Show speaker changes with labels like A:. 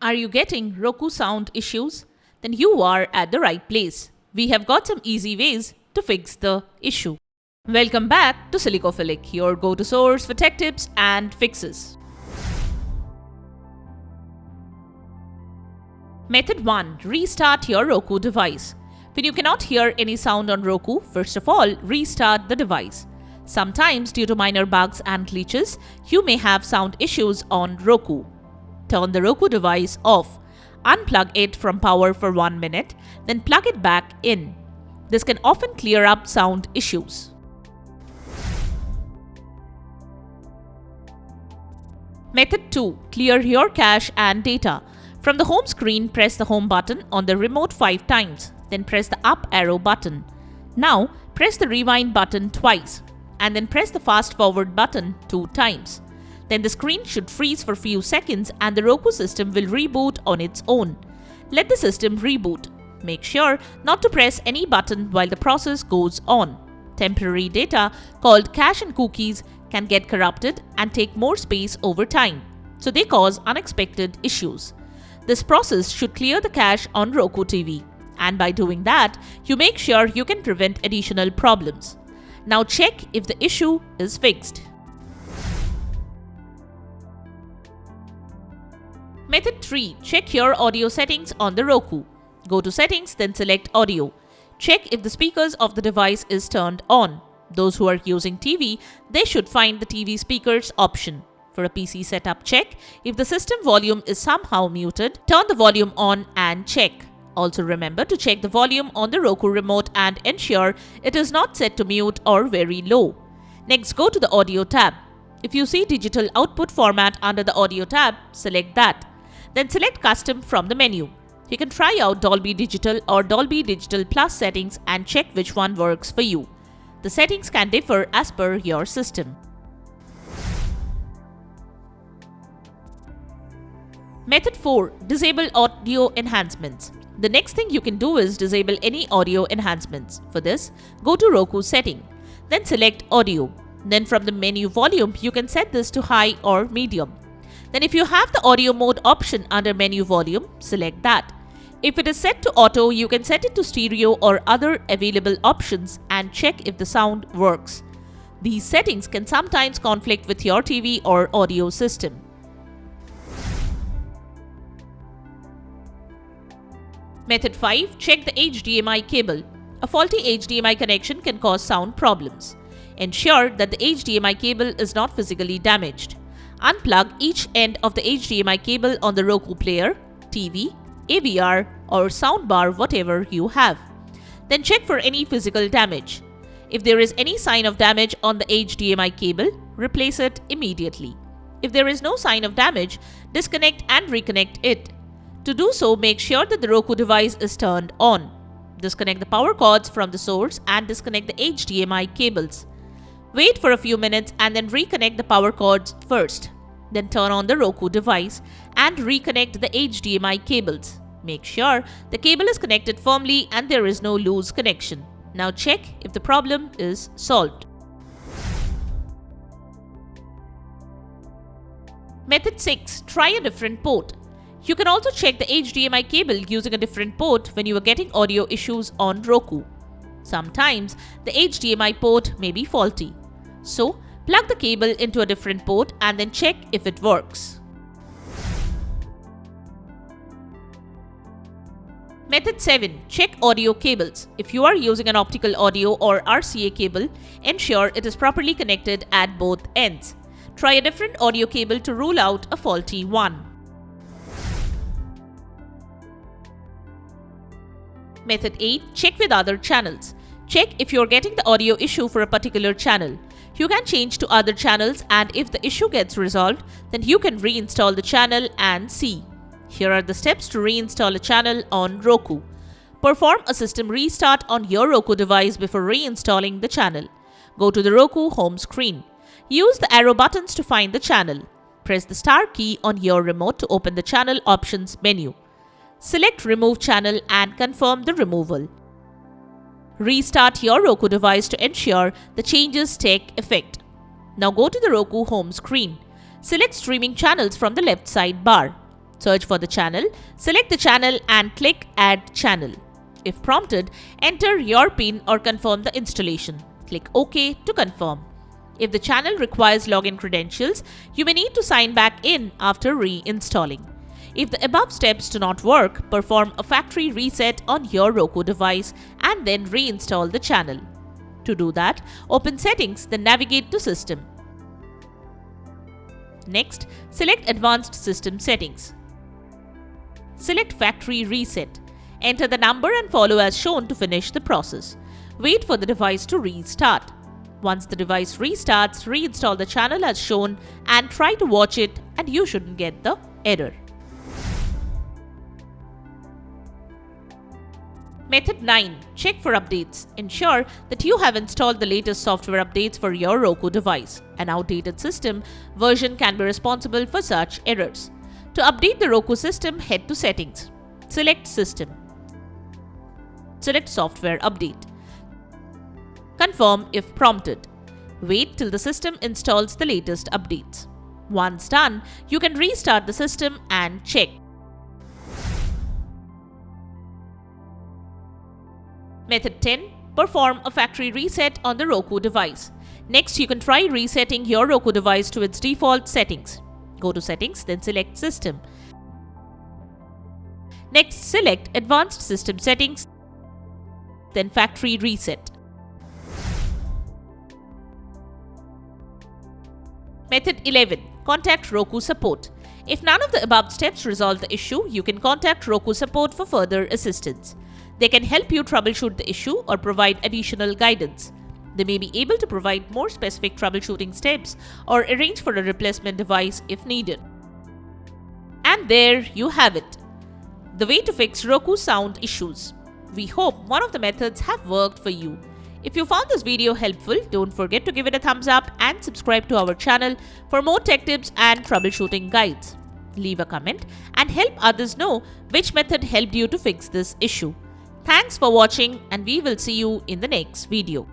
A: Are you getting Roku sound issues? Then you are at the right place. We have got some easy ways to fix the issue. Welcome back to Silicophilic, your go-to source for tech tips and fixes. Method 1. Restart your Roku device. When you cannot hear any sound on Roku, first of all, restart the device. Sometimes, due to minor bugs and glitches, you may have sound issues on Roku. Turn the Roku device off. Unplug it from power for 1 minute, then plug it back in. This can often clear up sound issues. Method 2. Clear your cache and data. From the home screen, press the home button on the remote 5 times, then press the up arrow button. Now, press the rewind button twice, and then press the fast forward button 2 times. Then the screen should freeze for few seconds and the Roku system will reboot on its own. Let the system reboot. Make sure not to press any button while the process goes on. Temporary data, called cache and cookies, can get corrupted and take more space over time, so they cause unexpected issues. This process should clear the cache on Roku TV, and by doing that, you make sure you can prevent additional problems. Now check if the issue is fixed. Method 3. Check your audio settings on the Roku. Go to Settings, then select Audio. Check if the speakers of the device is turned on. Those who are using TV, they should find the TV speakers option. For a PC setup check, if the system volume is somehow muted, turn the volume on and check. Also remember to check the volume on the Roku remote and ensure it is not set to mute or very low. Next, go to the Audio tab. If you see Digital Output Format under the Audio tab, select that. Then select Custom from the menu. You can try out Dolby Digital or Dolby Digital Plus settings and check which one works for you. The settings can differ as per your system. Method 4. Disable audio enhancements. The next thing you can do is disable any audio enhancements. For this, go to Roku setting. Then select Audio. Then from the menu volume, you can set this to high or medium. Then if you have the audio mode option under menu volume, select that. If it is set to auto, you can set it to stereo or other available options and check if the sound works. These settings can sometimes conflict with your TV or audio system. Method 5. Check the HDMI cable. A faulty HDMI connection can cause sound problems. Ensure that the HDMI cable is not physically damaged. Unplug each end of the HDMI cable on the Roku player, TV, AVR or soundbar, whatever you have. Then check for any physical damage. If there is any sign of damage on the HDMI cable, replace it immediately. If there is no sign of damage, disconnect and reconnect it. To do so, make sure that the Roku device is turned on. Disconnect the power cords from the source and disconnect the HDMI cables. Wait for a few minutes and then reconnect the power cords first. Then turn on the Roku device and reconnect the HDMI cables. Make sure the cable is connected firmly and there is no loose connection. Now check if the problem is solved. Method 6. Try a different port. You can also check the HDMI cable using a different port when you are getting audio issues on Roku. Sometimes the HDMI port may be faulty. So, plug the cable into a different port and then check if it works. Method 7. Check audio cables. If you are using an optical audio or RCA cable, ensure it is properly connected at both ends. Try a different audio cable to rule out a faulty one. Method 8. Check with other channels. Check if you are getting the audio issue for a particular channel. You can change to other channels, and if the issue gets resolved, then you can reinstall the channel and see. Here are the steps to reinstall a channel on Roku. Perform a system restart on your Roku device before reinstalling the channel. Go to the Roku home screen. Use the arrow buttons to find the channel. Press the star key on your remote to open the channel options menu. Select Remove Channel and confirm the removal. Restart your Roku device to ensure the changes take effect. Now go to the Roku home screen. Select Streaming Channels from the left side bar. Search for the channel, select the channel and click Add Channel. If prompted, enter your PIN or confirm the installation. Click OK to confirm. If the channel requires login credentials, you may need to sign back in after reinstalling. If the above steps do not work, perform a factory reset on your Roku device and then reinstall the channel. To do that, open Settings, then navigate to System. Next, select Advanced System Settings. Select Factory Reset. Enter the number and follow as shown to finish the process. Wait for the device to restart. Once the device restarts, reinstall the channel as shown and try to watch it, and you shouldn't get the error. Method 9. Check for updates. Ensure that you have installed the latest software updates for your Roku device. An outdated system version can be responsible for such errors. To update the Roku system, head to Settings. Select System. Select Software Update. Confirm if prompted. Wait till the system installs the latest updates. Once done, you can restart the system and check. Method 10. Perform a factory reset on the Roku device. Next, you can try resetting your Roku device to its default settings. Go to Settings, then select System. Next, select Advanced System Settings, then Factory Reset. Method 11. Contact Roku support. If none of the above steps resolve the issue, you can contact Roku support for further assistance. They can help you troubleshoot the issue or provide additional guidance. They may be able to provide more specific troubleshooting steps or arrange for a replacement device if needed. And there you have it. The way to fix Roku sound issues. We hope one of the methods have worked for you. If you found this video helpful, don't forget to give it a thumbs up and subscribe to our channel for more tech tips and troubleshooting guides. Leave a comment and help others know which method helped you to fix this issue. Thanks for watching, and we will see you in the next video.